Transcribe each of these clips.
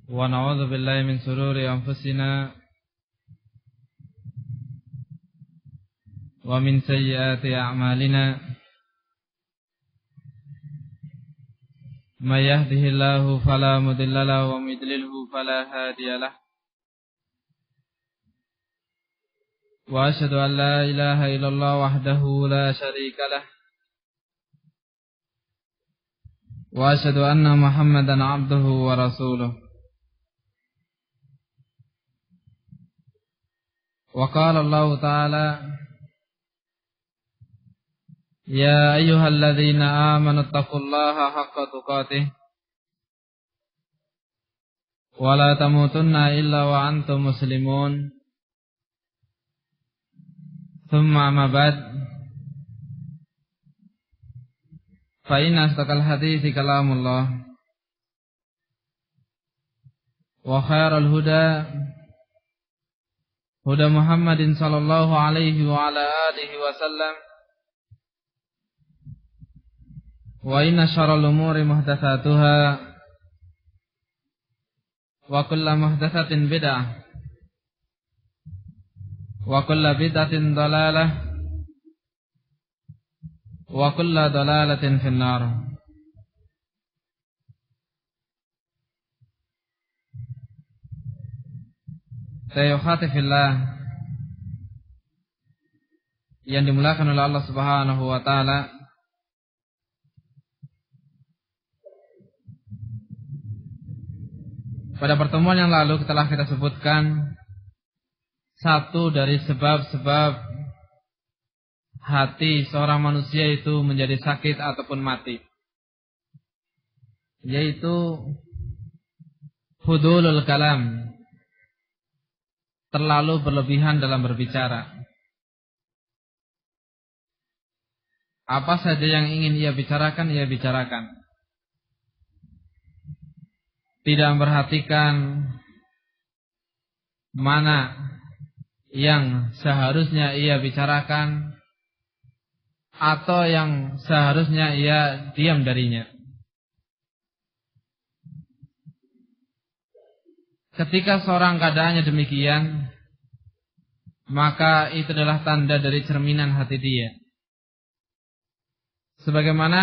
wa na'udzu billahi min shururi anfusina wa min sayyiati a'malina may yahdihillahu fala mudilla lahu wa may yudlilhu fala hadiya lahu wa asyhadu an la ilaha illallah wahdahu la syarika lahu wa asyhadu anna Muhammadan 'abduhu wa rasuluh. Wa qala Allah ta'ala ya ayyuhalladzina amanu taqullaha haqqa tuqatih wa la tamutunna illa wa antum muslimun. Thumma amma ba'd, fa inna asdaqal hadithi kalamullah wa khairal huda huda Muhammadin sallallahu alaihi wa ala alihi wa sallam wa inna syarral umuri muhdatsatuha wa kullu muhdatsatin bid'ah wa kullu bid'atin dhalalah wa kullu dhalalatin finnar. Sayyukhati fillah yang dimuliakan oleh Allah Subhanahu wa taala. Pada pertemuan yang lalu telah kita sebutkan satu dari sebab-sebab hati seorang manusia itu menjadi sakit ataupun mati, yaitu hudulul kalam, terlalu berlebihan dalam berbicara. Apa saja yang ingin ia bicarakan, ia bicarakan. Tidak memperhatikan mana yang seharusnya ia bicarakan atau yang seharusnya ia diam darinya. Ketika seorang keadaannya demikian, maka itu adalah tanda dari cerminan hati dia. Sebagaimana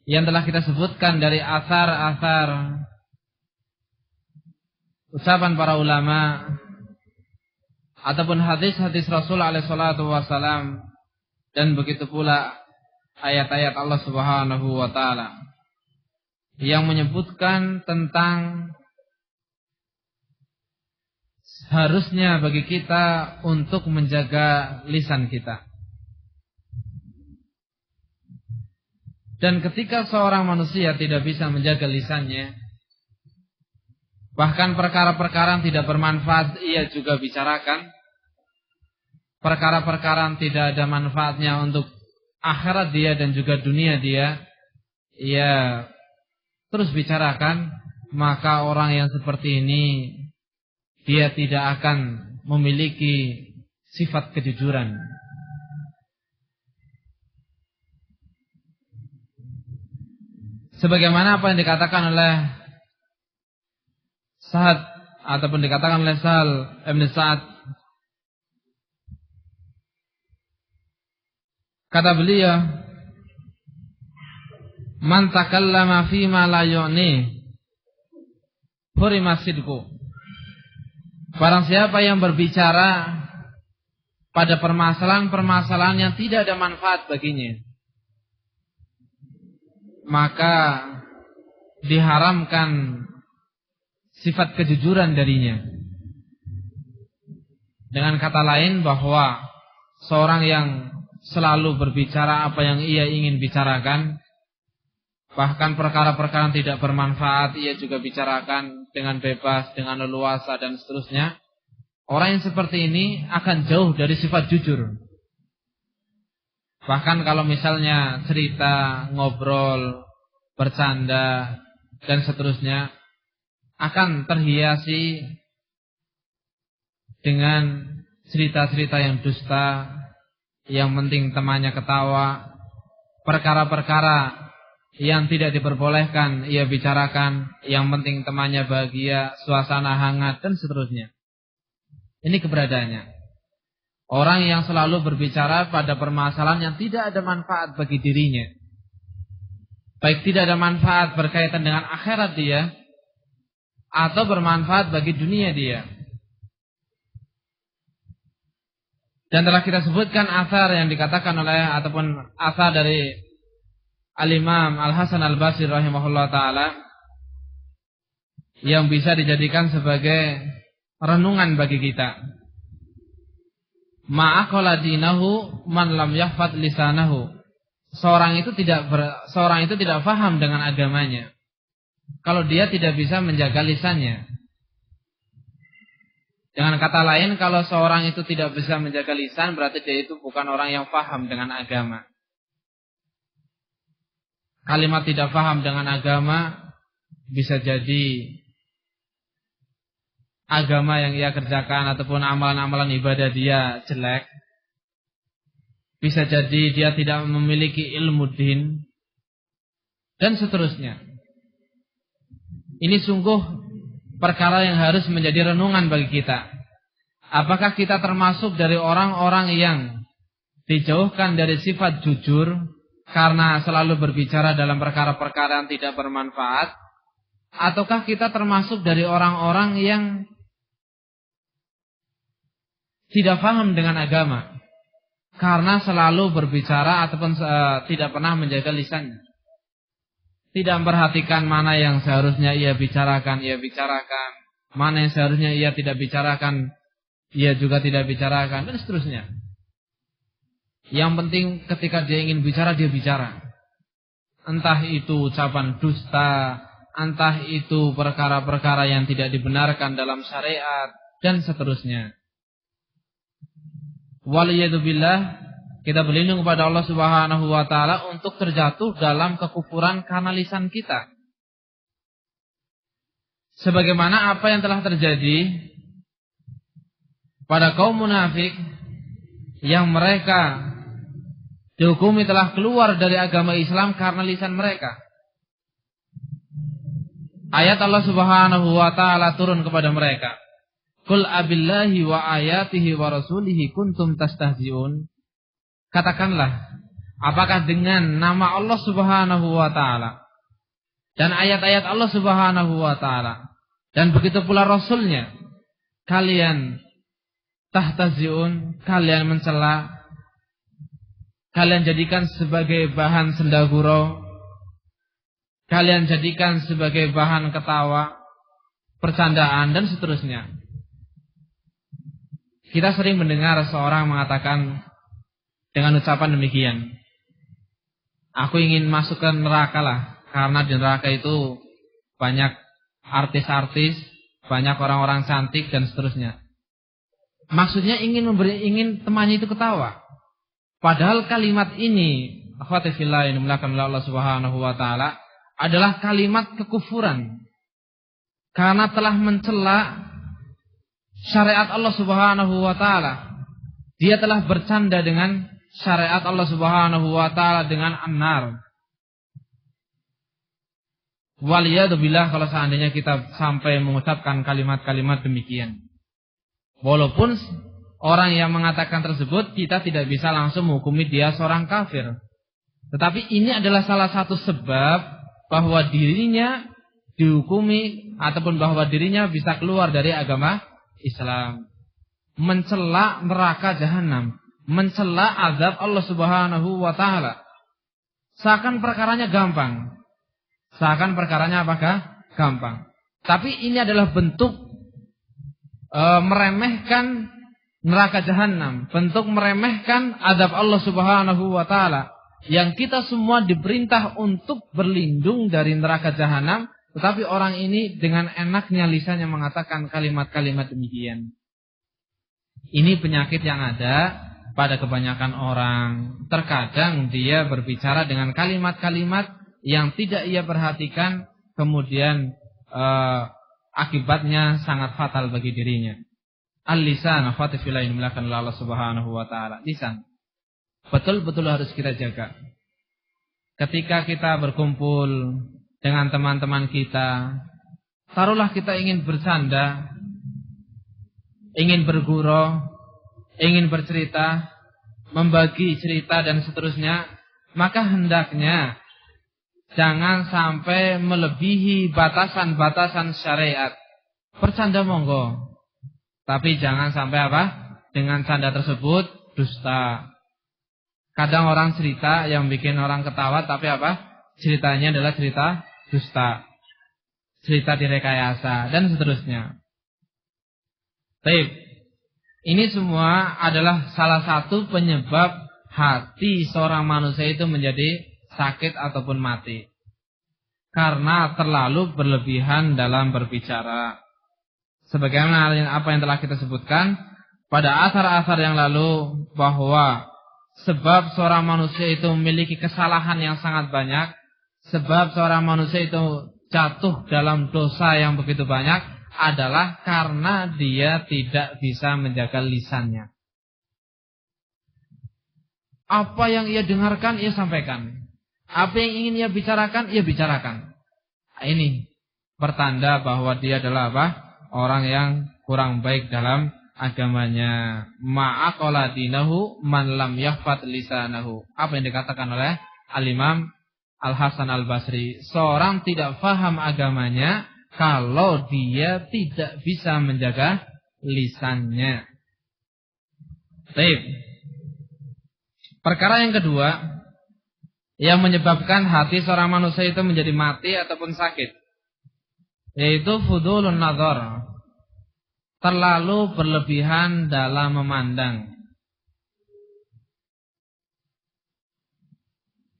yang telah kita sebutkan dari asar-asar ucapan para ulama ataupun hadis-hadis Rasul alaihi salatu wasalam, dan begitu pula ayat-ayat Allah Subhanahu wa taala yang menyebutkan tentang harusnya bagi kita untuk menjaga lisan kita. Dan ketika seorang manusia tidak bisa menjaga lisannya, bahkan perkara-perkara yang tidak bermanfaat ia juga bicarakan, perkara-perkara yang tidak ada manfaatnya untuk akhirat dia dan juga dunia dia, ia terus bicarakan, maka orang yang seperti ini dia tidak akan memiliki sifat kejujuran. Sebagaimana apa yang dikatakan oleh Sa'ad ataupun dikatakan oleh Sahal Ibn Sa'ad, kata beliau, man takallama fima la yu'ni hurima sidqu. Barang siapa yang berbicara pada permasalahan-permasalahan yang tidak ada manfaat baginya, maka diharamkan sifat kejujuran darinya. Dengan kata lain, bahwa seorang yang selalu berbicara apa yang ia ingin bicarakan, bahkan perkara-perkara yang tidak bermanfaat ia juga bicarakan dengan bebas, dengan leluasa dan seterusnya, orang yang seperti ini akan jauh dari sifat jujur. Bahkan kalau misalnya cerita, ngobrol, bercanda dan seterusnya, akan terhiasi dengan cerita-cerita yang dusta, yang penting temannya ketawa, perkara-perkara yang tidak diperbolehkan ia bicarakan, yang penting temannya bahagia, suasana hangat dan seterusnya. Ini keberadaannya. Orang yang selalu berbicara pada permasalahan yang tidak ada manfaat bagi dirinya. Baik tidak ada manfaat berkaitan dengan akhirat dia, atau bermanfaat bagi dunia dia. Dan telah kita sebutkan athar yang dikatakan oleh, ataupun athar dari Al-Imam Al-Hasan Al-Basri rahimahullah ta'ala, yang bisa dijadikan sebagai renungan bagi kita. Ma'aqala dinahu man lam yahfad lisanahu. Seorang itu tidak faham dengan agamanya kalau dia tidak bisa menjaga lisannya. Dengan kata lain, kalau seorang itu tidak bisa menjaga lisan, berarti dia itu bukan orang yang faham dengan agama. Kalimat tidak faham dengan agama bisa jadi agama yang ia kerjakan ataupun amalan-amalan ibadah dia jelek. Bisa jadi dia tidak memiliki ilmu din dan seterusnya. Ini sungguh perkara yang harus menjadi renungan bagi kita. Apakah kita termasuk dari orang-orang yang dijauhkan dari sifat jujur karena selalu berbicara dalam perkara-perkara yang tidak bermanfaat, ataukah kita termasuk dari orang-orang yang tidak paham dengan agama karena selalu berbicara ataupun tidak pernah menjaga lisannya, tidak memperhatikan mana yang seharusnya ia bicarakan, mana yang seharusnya ia tidak bicarakan, ia juga tidak bicarakan, dan seterusnya. Yang penting ketika dia ingin bicara, dia bicara. Entah itu ucapan dusta, entah itu perkara-perkara yang tidak dibenarkan dalam syariat, dan seterusnya. Waliyadzubillah, kita berlindung kepada Allah Subhanahu wa ta'ala untuk terjatuh dalam kekufuran karena lisan kita. Sebagaimana apa yang telah terjadi pada kaum munafik yang mereka dihukumi telah keluar dari agama Islam karena lisan mereka. Ayat Allah Subhanahu wa ta'ala turun kepada mereka. Qul abillahi wa ayatihi wa rasulihi kuntum tastahzi'un. Katakanlah, apakah dengan nama Allah Subhanahu wa ta'ala dan ayat-ayat Allah Subhanahu wa ta'ala dan begitu pula Rasulnya kalian tahtazi'un, kalian mencela, kalian jadikan sebagai bahan sendagurau, kalian jadikan sebagai bahan ketawa, percandaan, dan seterusnya. Kita sering mendengar seorang mengatakan dengan ucapan demikian, aku ingin masuk ke neraka lah, karena di neraka itu banyak artis-artis, banyak orang-orang cantik, dan seterusnya. Maksudnya ingin temannya itu ketawa. Padahal kalimat ini, akhwati fillah yang dimuliakan oleh Allah Subhanahu wa ta'ala, adalah kalimat kekufuran. Karena telah mencela syariat Allah Subhanahu wa ta'ala. Dia telah bercanda dengan syariat Allah Subhanahu wa ta'ala dengan an-nar. Waliyadzubillah, kalau seandainya kita sampai mengucapkan kalimat-kalimat demikian. Walaupun orang yang mengatakan tersebut kita tidak bisa langsung menghukumi dia seorang kafir. Tetapi ini adalah salah satu sebab bahwa dirinya dihukumi ataupun bahwa dirinya bisa keluar dari agama Islam. Mencela neraka jahanam, mencela azab Allah Subhanahu wa ta'ala. Seakan perkaranya gampang. Seakan perkaranya apakah? Gampang. Tapi ini adalah bentuk meremehkan neraka jahanam, bentuk meremehkan azab Allah Subhanahu wa ta'ala, yang kita semua diperintah untuk berlindung dari neraka jahanam, tetapi orang ini dengan enaknya lisannya mengatakan kalimat-kalimat demikian. Ini penyakit yang ada pada kebanyakan orang. Terkadang dia berbicara dengan kalimat-kalimat yang tidak ia perhatikan, kemudian akibatnya sangat fatal bagi dirinya. Al-lisan, akhwati fillah yang dimuliakan oleh Allah Subhanahu wa ta'ala. Lisan betul-betul harus kita jaga. ketika kita berkumpul dengan teman-teman kita, taruhlah kita ingin bercanda, ingin bergurau, ingin bercerita, membagi cerita dan seterusnya, maka hendaknya jangan sampai melebihi batasan-batasan syariat. Bercanda monggo, tapi jangan sampai apa? Dengan canda tersebut dusta. Kadang orang cerita yang bikin orang ketawa, tapi apa? Ceritanya adalah cerita dusta, cerita direkayasa dan seterusnya. Baik, ini semua adalah salah satu penyebab hati seorang manusia itu menjadi sakit ataupun mati, karena terlalu berlebihan dalam berbicara. Sebagaimana apa yang telah kita sebutkan pada asar-asar yang lalu, bahwa sebab seorang manusia itu memiliki kesalahan yang sangat banyak, sebab seorang manusia itu jatuh dalam dosa yang begitu banyak, adalah karena dia tidak bisa menjaga lisannya. Apa yang ia dengarkan, ia sampaikan. Apa yang ingin ia bicarakan, ia bicarakan. Ini pertanda bahwa dia adalah apa? Orang yang kurang baik dalam agamanya. Ma'aqala dinahu man lam yahfad lisanahu. Apa yang dikatakan oleh Al-Imam Al-Hasan Al-Basri. Seorang tidak faham agamanya kalau dia tidak bisa menjaga lisannya. Baik. Perkara yang kedua yang menyebabkan hati seorang manusia itu menjadi mati ataupun sakit, yaitu fudulun nazar, terlalu berlebihan dalam memandang,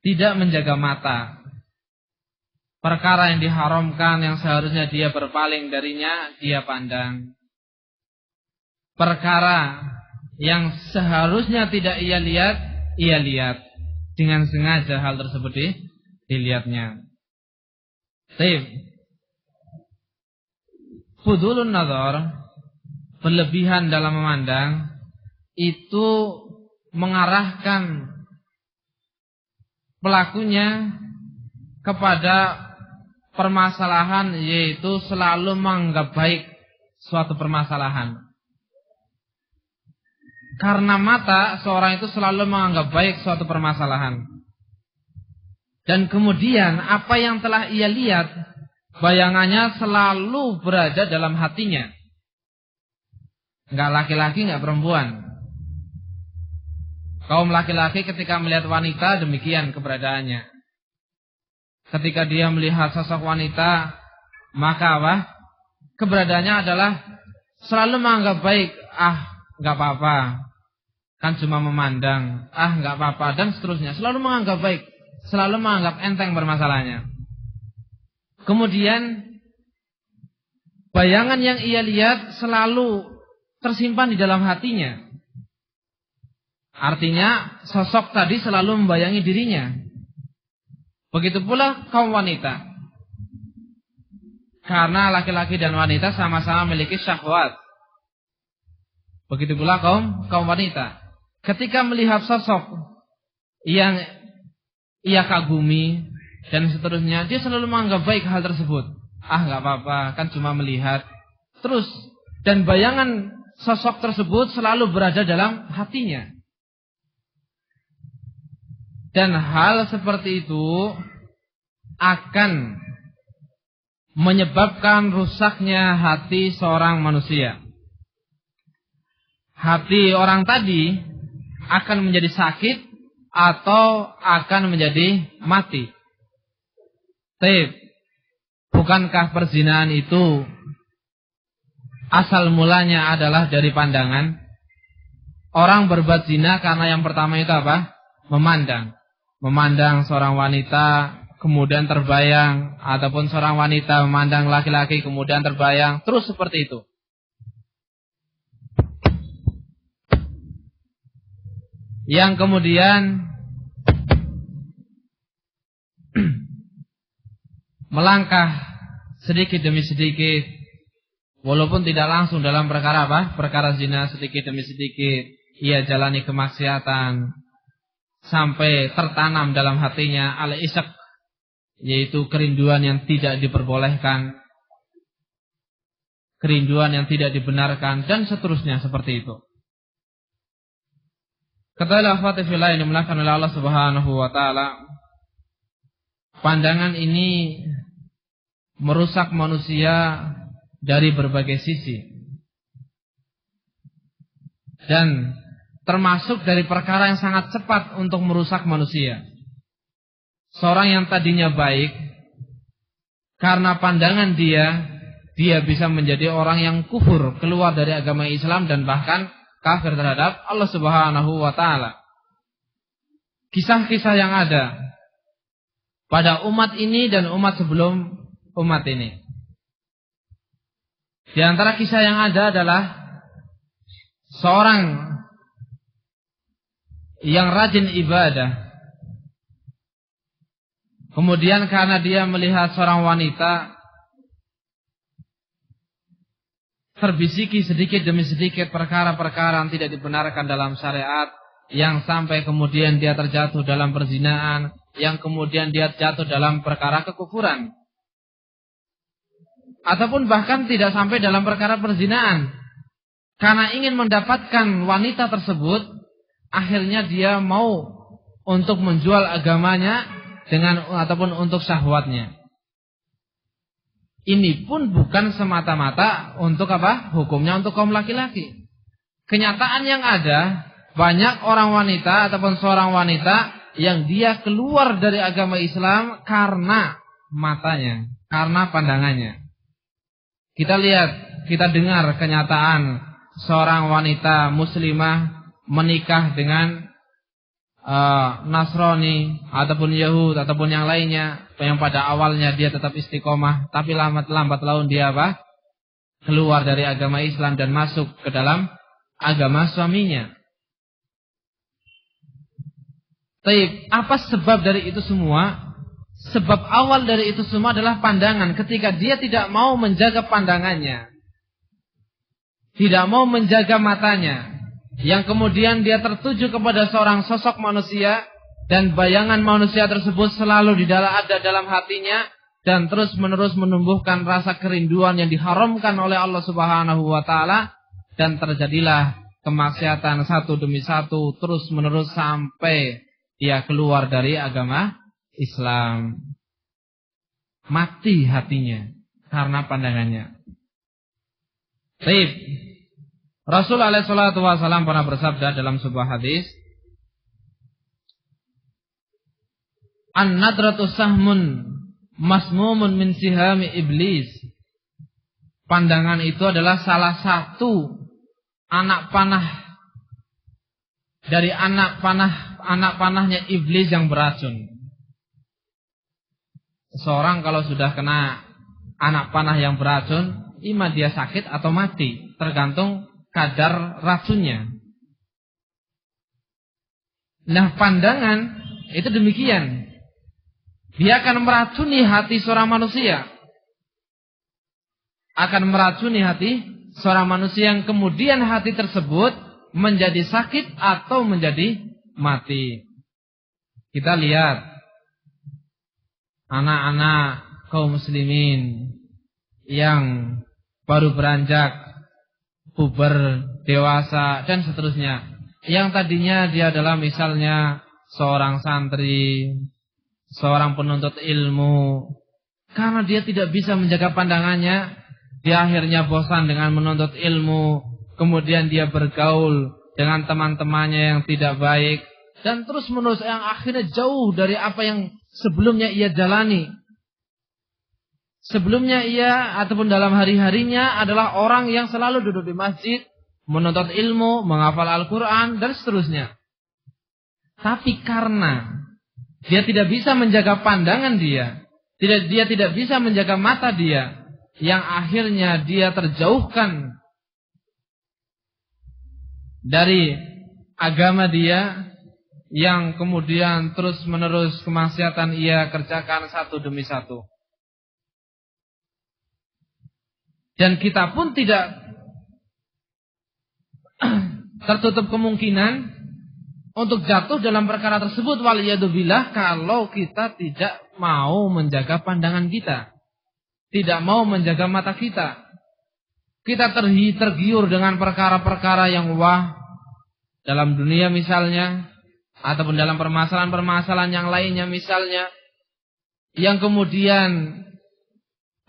tidak menjaga mata. Perkara yang diharamkan yang seharusnya dia berpaling darinya, dia pandang. Perkara yang seharusnya tidak ia lihat, ia lihat. Dengan sengaja hal tersebut dilihatnya. Baik. Fudulun nazar, berlebihan dalam memandang, itu mengarahkan pelakunya kepada permasalahan, yaitu selalu menganggap baik suatu permasalahan. Karena mata, seorang itu selalu menganggap baik suatu permasalahan. Dan kemudian apa yang telah ia lihat, bayangannya selalu berada dalam hatinya. Enggak laki-laki, enggak perempuan. Kaum laki-laki ketika melihat wanita, demikian keberadaannya. Ketika dia melihat sosok wanita, maka apa? Keberadaannya adalah selalu menganggap baik. Enggak apa-apa, kan cuma memandang. Enggak apa-apa, dan seterusnya. Selalu menganggap baik, selalu menganggap enteng bermasalahnya. Kemudian bayangan yang ia lihat selalu tersimpan di dalam hatinya. Artinya sosok tadi selalu membayangi dirinya. Begitu pula kaum wanita. Karena laki-laki dan wanita sama-sama memiliki syahwat. Begitu pula kaum wanita. Ketika melihat sosok yang ia kagumi dan seterusnya, dia selalu menganggap baik hal tersebut. Enggak apa-apa, kan cuma melihat. Terus, dan bayangan sosok tersebut selalu berada dalam hatinya. Dan hal seperti itu akan menyebabkan rusaknya hati seorang manusia. Hati orang tadi akan menjadi sakit atau akan menjadi mati. Tapi bukankah perzinahan itu asal mulanya adalah dari pandangan? Orang berbuat zina karena yang pertama itu apa? Memandang. Memandang seorang wanita kemudian terbayang, ataupun seorang wanita memandang laki-laki kemudian terbayang, terus seperti itu. Yang kemudian melangkah sedikit demi sedikit, walaupun tidak langsung dalam perkara apa? Perkara zina, sedikit demi sedikit ia jalani kemaksiatan, sampai tertanam dalam hatinya al-ishq, yaitu kerinduan yang tidak diperbolehkan, kerinduan yang tidak dibenarkan, dan seterusnya seperti itu. Katakanlah Fatihillah yang dimulakan oleh Allah Subhanahu wa taala, pandangan ini merusak manusia dari berbagai sisi. Dan termasuk dari perkara yang sangat cepat untuk merusak manusia. Seorang yang tadinya baik, karena pandangan dia bisa menjadi orang yang kufur, keluar dari agama Islam dan bahkan kafir terhadap Allah Subhanahu wa taala. Kisah-kisah yang ada pada umat ini dan umat sebelum umat ini. Di antara kisah yang ada adalah seorang yang rajin ibadah. Kemudian karena dia melihat seorang wanita terbisiki sedikit demi sedikit perkara-perkara yang tidak dibenarkan dalam syariat, yang sampai kemudian dia terjatuh dalam perzinaan, yang kemudian dia jatuh dalam perkara kekufuran. Ataupun bahkan tidak sampai dalam perkara perzinaan. Karena ingin mendapatkan wanita tersebut, akhirnya dia mau untuk menjual agamanya ataupun untuk syahwatnya. Ini pun bukan semata-mata untuk apa? Hukumnya untuk kaum laki-laki. Kenyataan yang ada, banyak orang wanita ataupun seorang wanita yang dia keluar dari agama Islam karena matanya, karena pandangannya. Kita lihat, kita dengar kenyataan seorang wanita muslimah menikah dengan Nasrani ataupun Yahud ataupun yang lainnya, yang pada awalnya dia tetap istiqomah, tapi lambat laun dia apa? Keluar dari agama Islam dan masuk ke dalam agama suaminya. Tapi apa sebab dari itu semua? Sebab awal dari itu semua adalah pandangan. Ketika dia tidak mau menjaga pandangannya, tidak mau menjaga matanya, yang kemudian dia tertuju kepada seorang sosok manusia, dan bayangan manusia tersebut selalu ada dalam hatinya, dan terus menerus menumbuhkan rasa kerinduan yang diharamkan oleh Allah Subhanahu wa taala, dan terjadilah kemaksiatan satu demi satu terus menerus sampai dia keluar dari agama Islam. Mati hatinya karena pandangannya. Baik. Rasul alaihi salatu wasallam pernah bersabda dalam sebuah hadis, "An-nadratu sahmun masmumun min sihami iblis." Pandangan itu adalah salah satu anak panah dari anak panahnya iblis yang beracun. Seorang kalau sudah kena anak panah yang beracun, ima dia sakit atau mati, tergantung kadar racunnya. Nah, pandangan itu demikian. Dia akan meracuni hati seorang manusia. Akan meracuni hati seorang manusia yang kemudian hati tersebut menjadi sakit atau menjadi mati. Kita lihat anak-anak kaum muslimin yang baru beranjak puber, dewasa, dan seterusnya. Yang tadinya dia adalah misalnya seorang santri, seorang penuntut ilmu. Karena dia tidak bisa menjaga pandangannya, dia akhirnya bosan dengan menuntut ilmu. Kemudian dia bergaul dengan teman-temannya yang tidak baik, dan terus menerus yang akhirnya jauh dari apa yang sebelumnya ia jalani. Sebelumnya ia ataupun dalam hari-harinya adalah orang yang selalu duduk di masjid, menuntut ilmu, menghafal Al-Quran, dan seterusnya. Tapi karena dia tidak bisa menjaga pandangan dia tidak bisa menjaga mata dia, yang akhirnya dia terjauhkan dari agama dia, yang kemudian terus menerus kemaksiatan ia kerjakan satu demi satu. Dan kita pun tidak tertutup kemungkinan untuk jatuh dalam perkara tersebut waliyadzubillah kalau kita tidak mau menjaga pandangan kita, tidak mau menjaga mata kita. Kita tergiur dengan perkara-perkara yang wah dalam dunia misalnya, ataupun dalam permasalahan-permasalahan yang lainnya misalnya, yang kemudian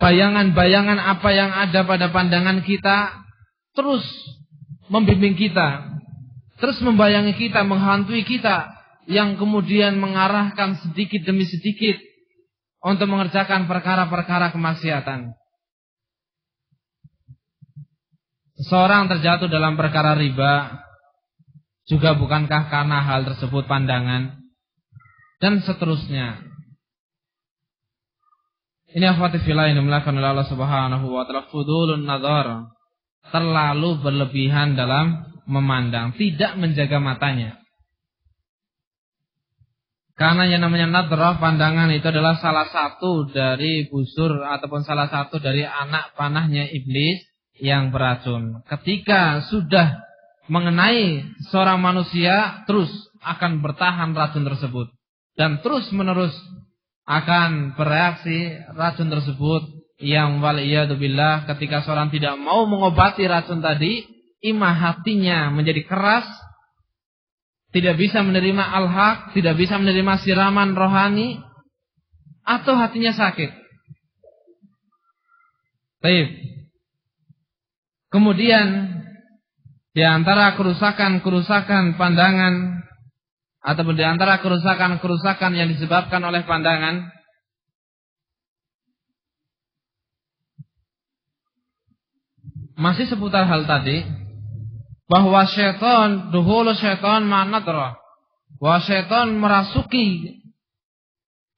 bayangan-bayangan apa yang ada pada pandangan kita terus membimbing kita, terus membayangi kita, menghantui kita, yang kemudian mengarahkan sedikit demi sedikit untuk mengerjakan perkara-perkara kemaksiatan. Seseorang terjatuh dalam perkara riba juga bukankah karena hal tersebut pandangan, dan seterusnya. Ini akhwati fillah yang dimuliakan oleh Allah Subhanahu wa taala, fudulun nazar, terlalu berlebihan dalam memandang, tidak menjaga matanya. Karena yang namanya nadrah, pandangan, itu adalah salah satu dari busur ataupun salah satu dari anak panahnya iblis yang beracun. Ketika sudah mengenai seorang manusia, terus akan bertahan racun tersebut dan terus menerus akan bereaksi racun tersebut, yang waliyadzubillah ketika seorang tidak mau mengobati racun tadi, imah hatinya menjadi keras, tidak bisa menerima al-haq, tidak bisa menerima siraman rohani, atau hatinya sakit. Baik. Kemudian di antara kerusakan-kerusakan pandangan ataupun di antara kerusakan-kerusakan yang disebabkan oleh pandangan, masih seputar hal tadi, bahwa syaitan, duhul syaitan ma'nadrah, bahwa syaitan merasuki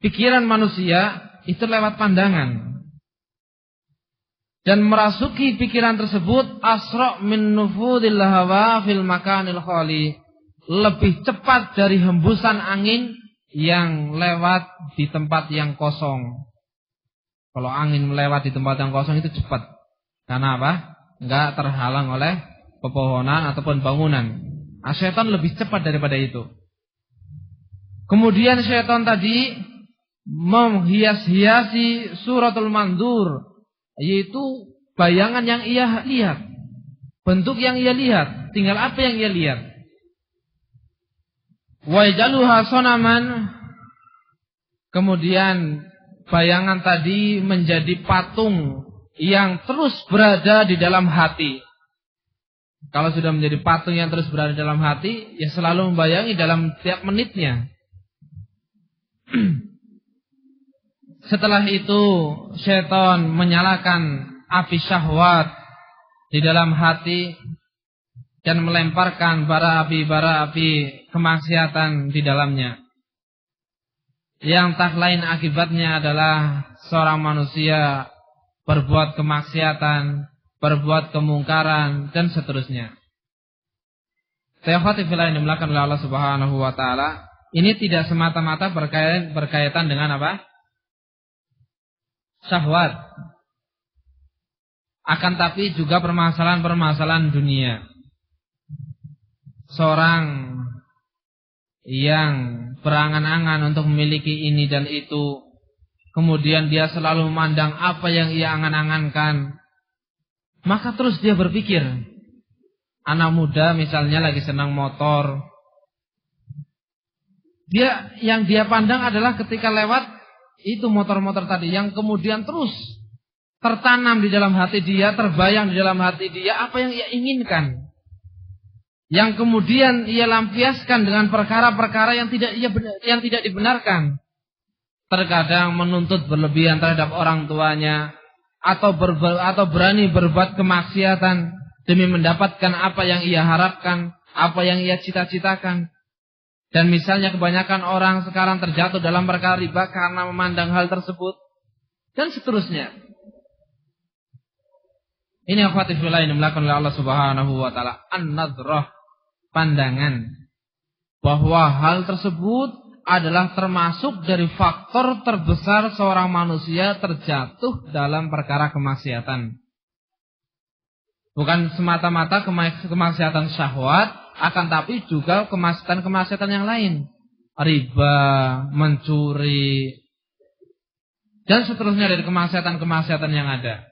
pikiran manusia itu lewat pandangan. Dan merasuki pikiran tersebut asra' min nufudil hawa fil makanil khali, lebih cepat dari hembusan angin yang lewat di tempat yang kosong. Kalau angin melewat di tempat yang kosong itu cepat. Karena apa? Enggak terhalang oleh pepohonan ataupun bangunan. Syaitan lebih cepat daripada itu. Kemudian syaitan tadi menghias-hiasi suratul mandur, yaitu bayangan yang ia lihat, bentuk yang ia lihat, tinggal apa yang ia lihat. Wa yajaluha sonaman, kemudian bayangan tadi menjadi patung yang terus berada di dalam hati. Kalau sudah menjadi patung yang terus berada di dalam hati, ya selalu membayangi dalam tiap menitnya. Setelah itu syaitan menyalakan api syahwat di dalam hati dan melemparkan bara api kemaksiatan di dalamnya. Yang tak lain akibatnya adalah seorang manusia berbuat kemaksiatan, berbuat kemungkaran, dan seterusnya. Ikhwati fillah yang dimuliakan oleh Allah Subhanahu wa taala, ini tidak semata-mata berkaitan dengan apa? Syahwat. Akan tapi juga permasalahan-permasalahan dunia. Seorang yang berangan-angan untuk memiliki ini dan itu, kemudian dia selalu memandang apa yang ia angan-angankan, maka terus dia berpikir. Anak muda misalnya lagi senang motor, yang dia pandang adalah ketika lewat itu motor-motor tadi, yang kemudian terus tertanam di dalam hati dia, terbayang di dalam hati dia apa yang ia inginkan, yang kemudian ia lampiaskan dengan perkara-perkara yang tidak dibenarkan. Terkadang menuntut berlebihan terhadap orang tuanya, atau berani berbuat kemaksiatan demi mendapatkan apa yang ia harapkan, apa yang ia cita-citakan. Dan misalnya kebanyakan orang sekarang terjatuh dalam perkara riba karena memandang hal tersebut, dan seterusnya. Ini akhwati fillah yang dimuliakan oleh Allah Subhanahu wa taala, an-nadrah, pandangan, bahwa hal tersebut adalah termasuk dari faktor terbesar seorang manusia terjatuh dalam perkara kemaksiatan. Bukan semata-mata kemaksiatan syahwat, akan tapi juga kemaksiatan-kemaksiatan yang lain. Riba, mencuri, dan seterusnya dari kemaksiatan-kemaksiatan yang ada.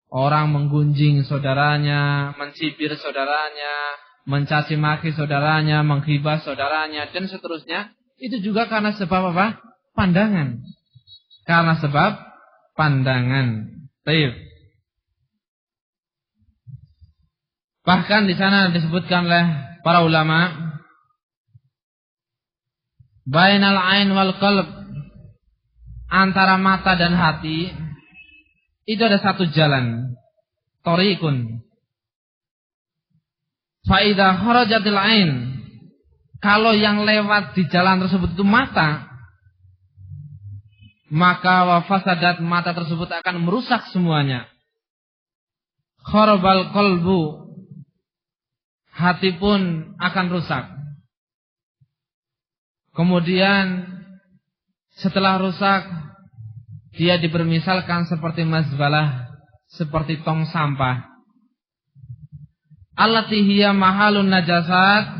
Orang menggunjing saudaranya, mencibir saudaranya, mencaci maki saudaranya, menghibah saudaranya, dan seterusnya. Itu juga karena sebab apa? Pandangan. Karena sebab pandangan. Baik. Bahkan di sana disebutkan oleh para ulama, bainal ain wal qalb, antara mata dan hati itu ada satu jalan, thariqun. Fa idza kharajatil ain, kalau yang lewat di jalan tersebut itu mata, maka wa fasadat, mata tersebut akan merusak semuanya. Kharabal qalbu, hati pun akan rusak. Kemudian setelah rusak, dia dipermisalkan seperti mazbalah, seperti tong sampah. Allati hiya mahalun najasat,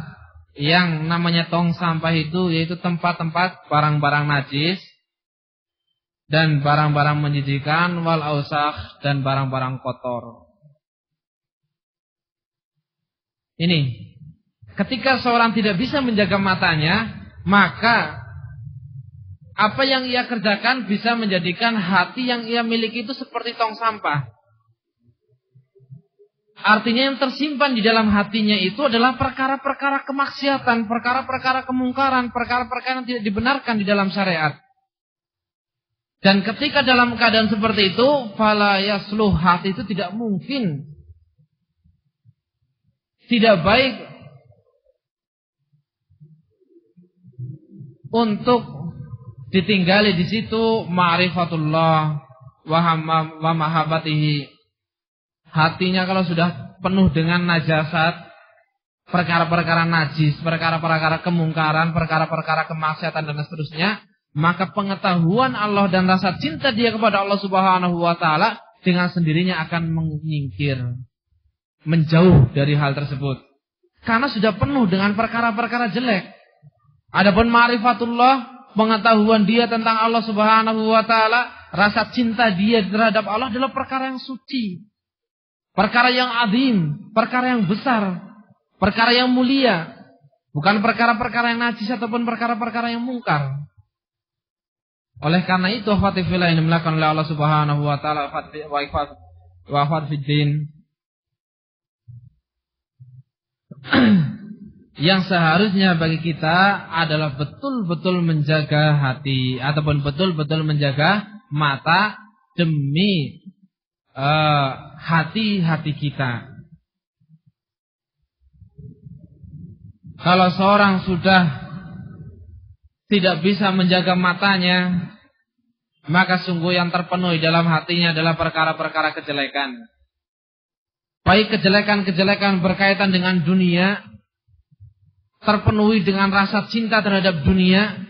yang namanya tong sampah itu yaitu tempat-tempat barang-barang najis dan barang-barang menjijikan, wal ausakh, dan barang-barang kotor. Ini, ketika seorang tidak bisa menjaga matanya, maka apa yang ia kerjakan bisa menjadikan hati yang ia miliki itu seperti tong sampah. Artinya yang tersimpan di dalam hatinya itu adalah perkara-perkara kemaksiatan, perkara-perkara kemungkaran, perkara-perkara yang tidak dibenarkan di dalam syariat. Dan ketika dalam keadaan seperti itu, fala yasluh, hati itu tidak mungkin, tidak baik untuk ditinggali di situ ma'rifatullah wa mahabbatihi. Hatinya kalau sudah penuh dengan najasat, perkara-perkara najis, perkara-perkara kemungkaran, perkara-perkara kemaksiatan dan seterusnya, maka pengetahuan Allah dan rasa cinta dia kepada Allah Subhanahu wa taala dengan sendirinya akan menyingkir, menjauh dari hal tersebut. Karena sudah penuh dengan perkara-perkara jelek. Adapun ma'rifatullah, pengetahuan dia tentang Allah Subhanahu wa taala, rasa cinta dia terhadap Allah adalah perkara yang suci, perkara yang azim, perkara yang besar, perkara yang mulia, bukan perkara-perkara yang najis ataupun perkara-perkara yang mungkar. Oleh karena itu, akhwati fillah yang dimulakan oleh Allah Subhanahu wa taala, wa akhwat fiddin, yang seharusnya bagi kita adalah betul-betul menjaga hati ataupun betul-betul menjaga mata demi hati-hati kita. Kalau seorang sudah tidak bisa menjaga matanya, maka sungguh yang terpenuhi dalam hatinya adalah perkara-perkara kejelekan. Baik kejelekan-kejelekan berkaitan dengan dunia, terpenuhi dengan rasa cinta terhadap dunia,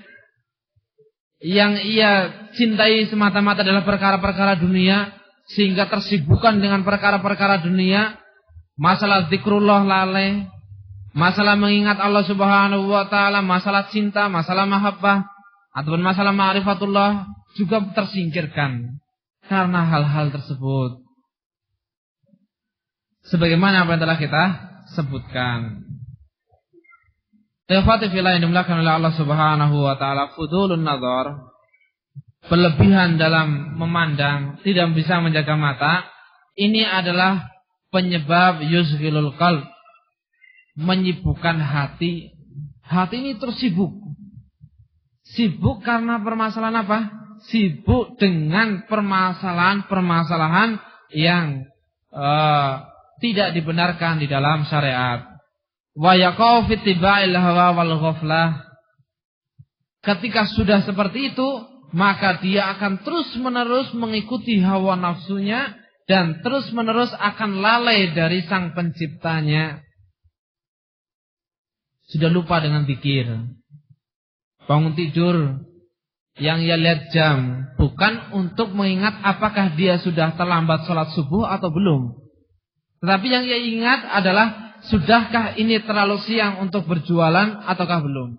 yang ia cintai semata-mata adalah perkara-perkara dunia, sehingga tersibukkan dengan perkara-perkara dunia. Masalah zikrullah lalai, masalah mengingat Allah Subhanahu wa taala, masalah cinta, masalah mahabbah ataupun masalah ma'rifatullah juga tersingkirkan karena hal-hal tersebut. Sebagaimana apa yang telah kita sebutkan. Ikhwati fillah yang dimuliakan oleh Allah Subhanahu wa taala, fudulun nazar, berlebihan dalam memandang, tidak bisa menjaga mata, ini adalah penyebab yuzghilul qalb, menyibukkan hati. Hati ini tersibuk. Sibuk karena permasalahan apa? Sibuk dengan permasalahan-permasalahan yang tidak dibenarkan di dalam syariat. Wa yaqau fi tibail hawa wal ghaflah. Ketika sudah seperti itu, maka dia akan terus-menerus mengikuti hawa nafsunya dan terus-menerus akan lalai dari sang penciptanya. Sudah lupa dengan zikir. Bangun tidur, yang ia lihat jam, bukan untuk mengingat apakah dia sudah terlambat sholat subuh atau belum. Tetapi yang ia ingat adalah sudahkah ini terlalu siang untuk berjualan ataukah belum?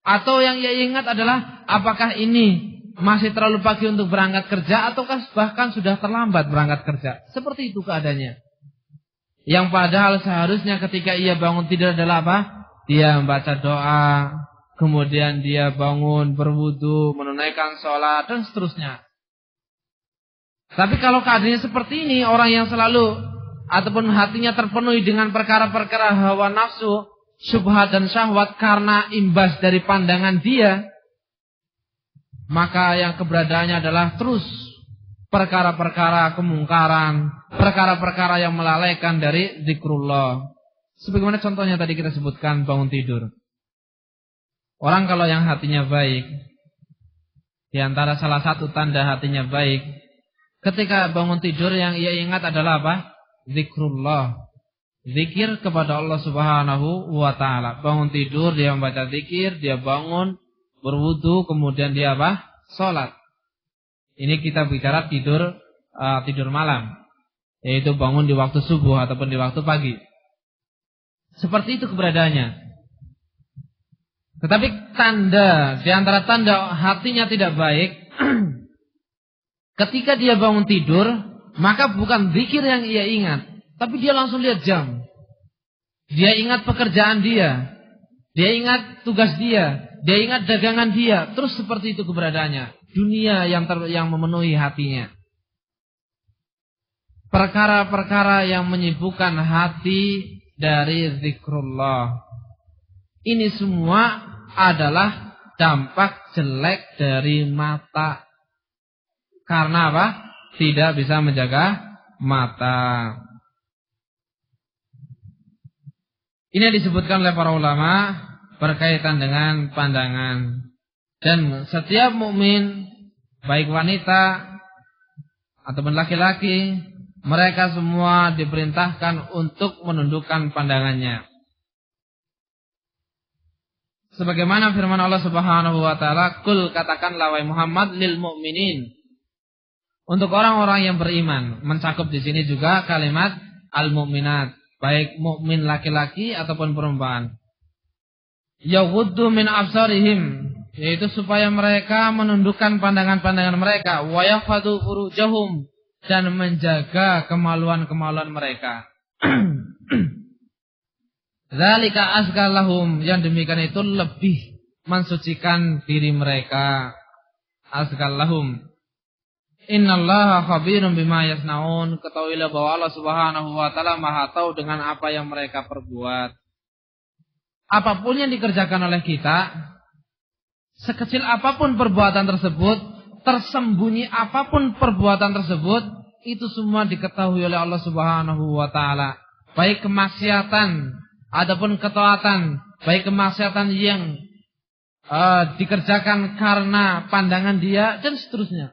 Atau yang ia ingat adalah apakah ini masih terlalu pagi untuk berangkat kerja ataukah bahkan sudah terlambat berangkat kerja. Seperti itu keadaannya. Yang padahal seharusnya ketika ia bangun tidur adalah apa? Dia membaca doa, kemudian dia bangun, berwudu, menunaikan sholat dan seterusnya. Tapi kalau keadaannya seperti ini, orang yang selalu ataupun hatinya terpenuhi dengan perkara-perkara hawa nafsu, syubhat dan syahwat karena imbas dari pandangan dia, maka yang keberadaannya adalah terus perkara-perkara kemungkaran, perkara-perkara yang melalaikan dari zikrullah. Sebagaimana contohnya tadi kita sebutkan bangun tidur. Orang kalau yang hatinya baik, di antara salah satu tanda hatinya baik, ketika bangun tidur yang ia ingat adalah apa? Zikrullah. Zikir kepada Allah Subhanahu wa ta'ala. Bangun tidur dia membaca zikir, dia bangun, berwudu, kemudian dia apa? Sholat. Ini kita bicara tidur malam, yaitu bangun di waktu subuh ataupun di waktu pagi. Seperti itu keberadaannya. Tetapi di antara tanda hatinya tidak baik, ketika dia bangun tidur, maka bukan zikir yang ia ingat, tapi dia langsung lihat jam. Dia ingat pekerjaan dia ingat tugas dia ingat dagangan dia. Terus seperti itu keberadaannya. Dunia yang memenuhi hatinya. Perkara-perkara yang menyibukkan hati dari zikrullah. Ini semua adalah dampak jelek dari mata. Karena apa? Tidak bisa menjaga mata. Ini disebutkan oleh para ulama berkaitan dengan pandangan. Dan setiap mukmin, baik wanita ataupun laki-laki, mereka semua diperintahkan untuk menundukkan pandangannya. Sebagaimana firman Allah Subhanahu wa taala, "Qul katakanlah wahai Muhammad lil mu'minin." Untuk orang-orang yang beriman, mencakup di sini juga kalimat al-mu'minat, baik mukmin laki-laki ataupun perempuan. Yaghuddu min absarihim, yaitu supaya mereka menundukkan pandangan-pandangan mereka, wa yahfadhu furujahum, dan menjaga kemaluan-kemaluan mereka. Zalika azka lahum, yang demikian itu lebih mensucikan diri mereka. Azka lahum. Innallaha khabirun bima yasnaun, ketahuilah bahwa Allah Subhanahu wa taala Maha tahu dengan apa yang mereka perbuat. Apapun yang dikerjakan oleh kita, sekecil apapun perbuatan tersebut, tersembunyi apapun perbuatan tersebut, itu semua diketahui oleh Allah Subhanahu wa taala. Baik kemaksiatan ataupun ketaatan, baik kemaksiatan yang dikerjakan karena pandangan dia dan seterusnya.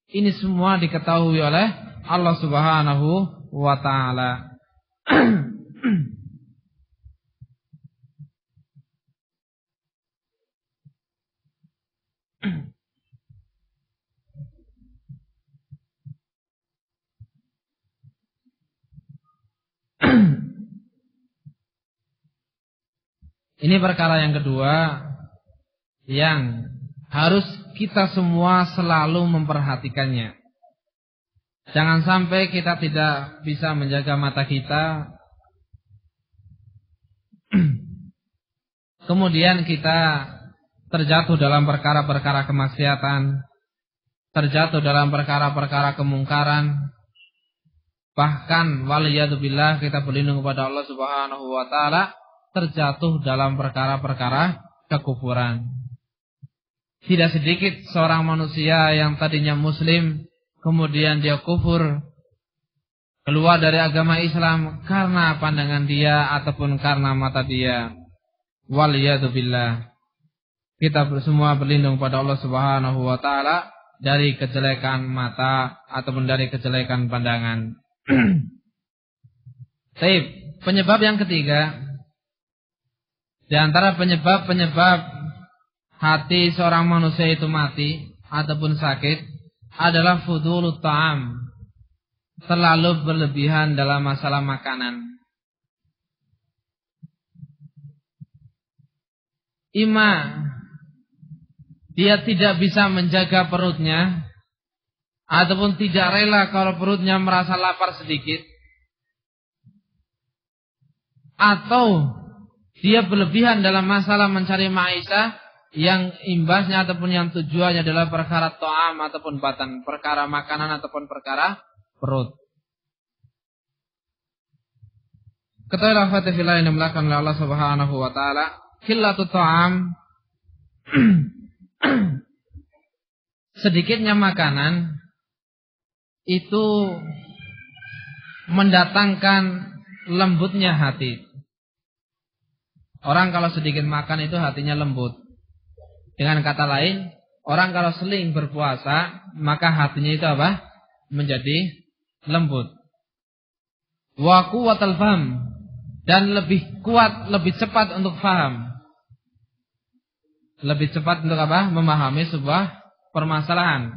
Ini semua diketahui oleh Allah Subhanahu wa taala. Ini perkara yang kedua yang harus kita semua selalu memperhatikannya. Jangan sampai kita tidak bisa menjaga mata kita, kemudian kita terjatuh dalam perkara-perkara kemaksiatan, terjatuh dalam perkara-perkara kemungkaran. Bahkan waliyadzubillah, kita berlindung kepada Allah Subhanahu wa taala, terjatuh dalam perkara-perkara kekufuran. Tidak sedikit seorang manusia yang tadinya muslim, kemudian dia kufur, keluar dari agama Islam karena pandangan dia ataupun karena mata dia. Waliyadzubillah. Kita semua berlindung pada Allah Subhanahu wa taala dari kejelekan mata ataupun dari kejelekan pandangan. Baik, penyebab yang ketiga, di antara penyebab-penyebab hati seorang manusia itu mati ataupun sakit adalah fudulut ta'am, terlalu berlebihan dalam masalah makanan. ima dia tidak bisa menjaga perutnya, ataupun tidak rela kalau perutnya merasa lapar sedikit, atau dia berlebihan dalam masalah mencari maisha yang imbasnya ataupun yang tujuannya adalah perkara ta'am ataupun batan, perkara makanan ataupun perkara perut. Ketahuilah fatihillah yang dimulakan oleh Allah Subhanahu wa taala, qillatu ta'am, sedikitnya makanan itu mendatangkan lembutnya hati. Orang kalau sedikit makan itu hatinya lembut. Dengan kata lain, orang kalau sering berpuasa, maka hatinya itu apa? Menjadi lembut. Wa quwwatul fahm, dan lebih kuat, lebih cepat untuk faham. Lebih cepat untuk apa? Memahami sebuah permasalahan.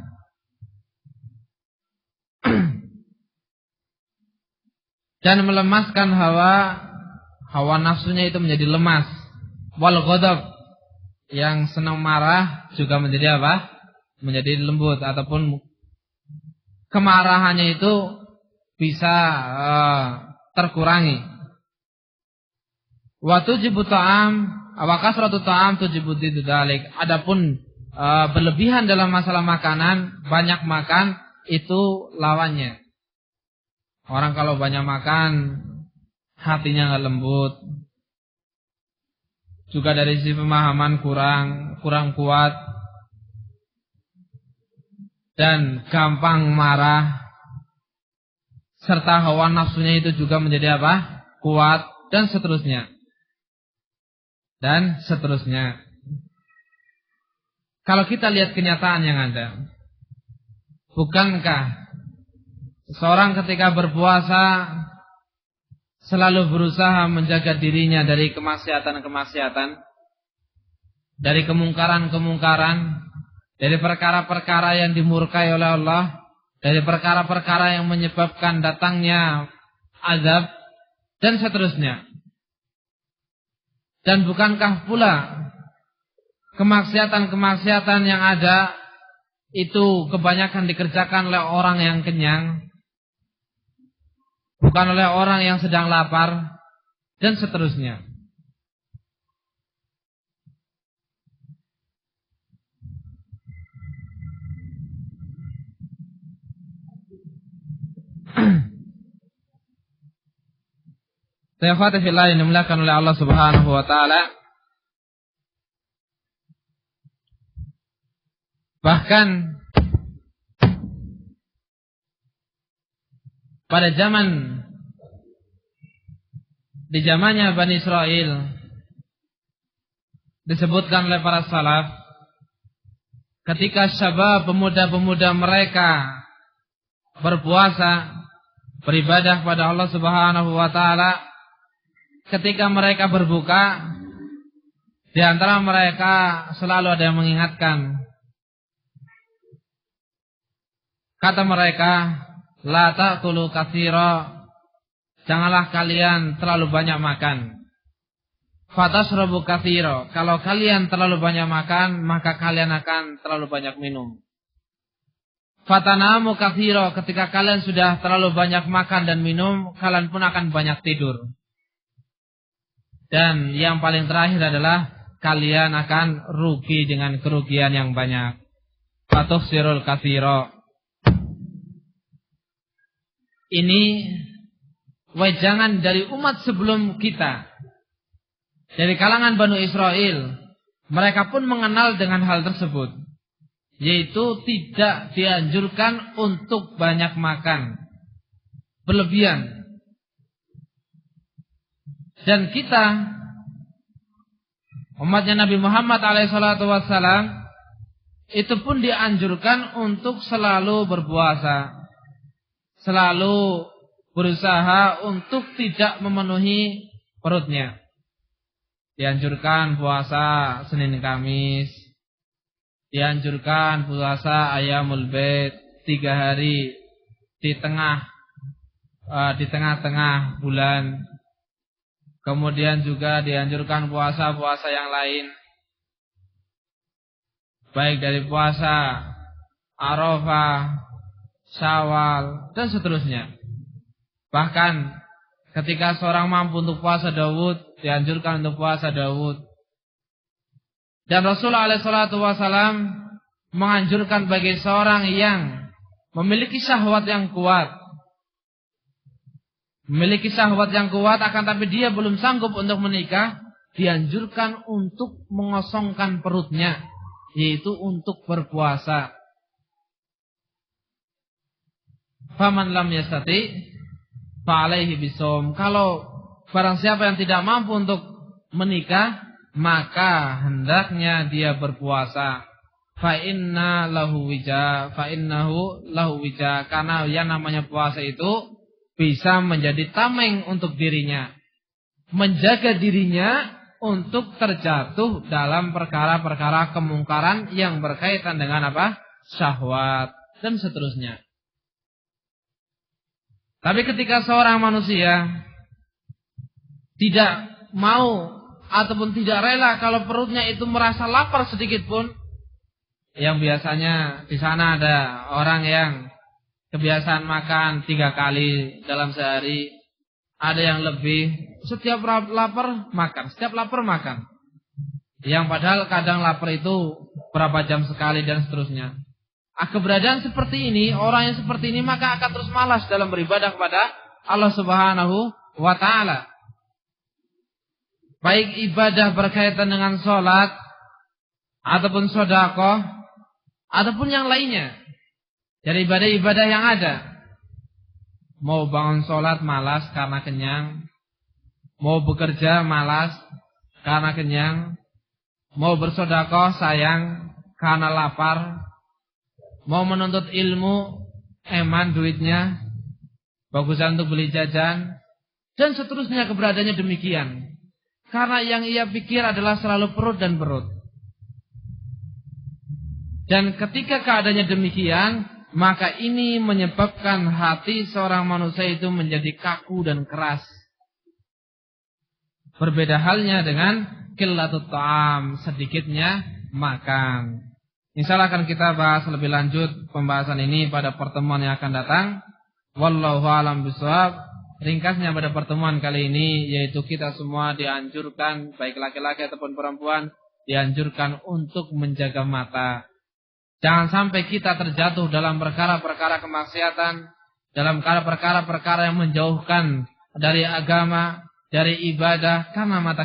Dan melemaskan hawa nafsunya itu menjadi lemas. Wal ghadab, yang senang marah juga menjadi apa? Menjadi lembut, ataupun kemarahannya itu bisa terkurangi. Wa tujibu ta'am wa kasratu ta'am tujibu dzalik. Adapun berlebihan dalam masalah makanan, banyak makan itu lawannya. Orang kalau banyak makan hatinya enggak lembut. Juga dari sisi pemahaman kurang kuat dan gampang marah, serta hawa nafsunya itu juga menjadi apa? Kuat, dan seterusnya. Dan seterusnya. Kalau kita lihat kenyataan yang ada, bukankah seorang ketika berpuasa selalu berusaha menjaga dirinya dari kemaksiatan-kemaksiatan, dari kemungkaran-kemungkaran, dari perkara-perkara yang dimurkai oleh Allah, dari perkara-perkara yang menyebabkan datangnya azab, dan seterusnya. Dan bukankah pula kemaksiatan-kemaksiatan yang ada itu kebanyakan dikerjakan oleh orang yang kenyang, bukan oleh orang yang sedang lapar, dan seterusnya. Sayyidatina fillah yang dimuliakan oleh Allah Subhanahu wa taala. Bahkan pada di zamannya Bani Israel, disebutkan oleh para salaf, ketika syabab, pemuda-pemuda mereka berpuasa, beribadah pada Allah Subhanahu wa taala, ketika mereka berbuka, di antara mereka selalu ada yang mengingatkan. Kata mereka, la ta'kulu katsira, janganlah kalian terlalu banyak makan. Fatasrabu katsira, kalau kalian terlalu banyak makan, maka kalian akan terlalu banyak minum. Fatanamu katsira, ketika kalian sudah terlalu banyak makan dan minum, kalian pun akan banyak tidur. Dan yang paling terakhir adalah kalian akan rugi dengan kerugian yang banyak. Fatukhsirul katsira. Ini wejangan dari umat sebelum kita, dari kalangan Bani Israel. Mereka pun mengenal dengan hal tersebut, yaitu tidak dianjurkan untuk banyak makan, berlebihan. Dan kita, umatnya Nabi Muhammad SAW, itu pun dianjurkan untuk selalu berpuasa, selalu berusaha untuk tidak memenuhi perutnya. Dianjurkan puasa Senin Kamis, dianjurkan puasa Ayyamul Bait 3 hari di tengah-tengah bulan. Kemudian juga dianjurkan puasa-puasa yang lain. baik dari puasa Arafah, Syawal, dan seterusnya. Bahkan ketika seorang mampu untuk puasa Daud, dianjurkan untuk puasa Daud. Dan Rasulullah SAW menganjurkan bagi seorang yang memiliki syahwat yang kuat, akan tapi dia belum sanggup untuk menikah, dianjurkan untuk mengosongkan perutnya, yaitu untuk berpuasa. Faman lam yastati fa alaihi bisawm. Kalau barang siapa yang tidak mampu untuk menikah, maka hendaknya dia berpuasa. Fa innahu lahu wija, karena yang namanya puasa itu bisa menjadi tameng untuk dirinya, menjaga dirinya untuk terjatuh dalam perkara-perkara kemungkaran yang berkaitan dengan apa? Syahwat dan seterusnya. Tapi ketika seorang manusia tidak mau ataupun tidak rela kalau perutnya itu merasa lapar sedikit pun, yang biasanya di sana ada orang yang kebiasaan makan 3 kali dalam sehari, ada yang lebih, setiap lapar makan, yang padahal kadang lapar itu berapa jam sekali dan seterusnya. Keberadaan seperti ini, orang yang seperti ini maka akan terus malas dalam beribadah kepada Allah Subhanahu wa ta'ala. Baik ibadah berkaitan dengan sholat, ataupun sedekah, ataupun yang lainnya dari ibadah-ibadah yang ada. Mau bangun sholat malas karena kenyang, mau bekerja malas karena kenyang, mau bersedekah sayang karena lapar, mau menuntut ilmu eman duitnya, bagusan untuk beli jajan, dan seterusnya. Keberadaannya demikian, karena yang ia pikir adalah selalu perut dan perut. Dan ketika keadaannya demikian, maka ini menyebabkan hati seorang manusia itu menjadi kaku dan keras. Berbeda halnya dengan qillatut ta'am, sedikitnya makan. Insyaallah akan kita bahas lebih lanjut pembahasan ini pada pertemuan yang akan datang. Wallahu a'lam bishawab. Ringkasnya pada pertemuan kali ini, yaitu kita semua dianjurkan, baik laki-laki ataupun perempuan, dianjurkan untuk menjaga mata. Jangan sampai kita terjatuh dalam perkara-perkara kemaksiatan, dalam perkara-perkara yang menjauhkan dari agama, dari ibadah, karena mata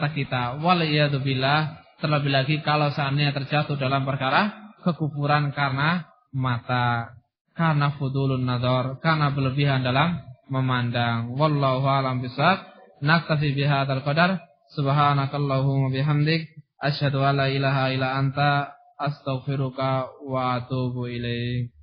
kita. Waliyadzubillah. Terlebih lagi kalau seandainya terjatuh dalam perkara kekufuran karena mata, karena fudulun nadhar, karena berlebihan dalam memandang. Wallahu a'lam bishawab. Naktafi bihadzal qadar. Subhanakallahumma bihamdik, asyhadu an la ilaha illa anta, astaghfiruka wa atubu ilaik.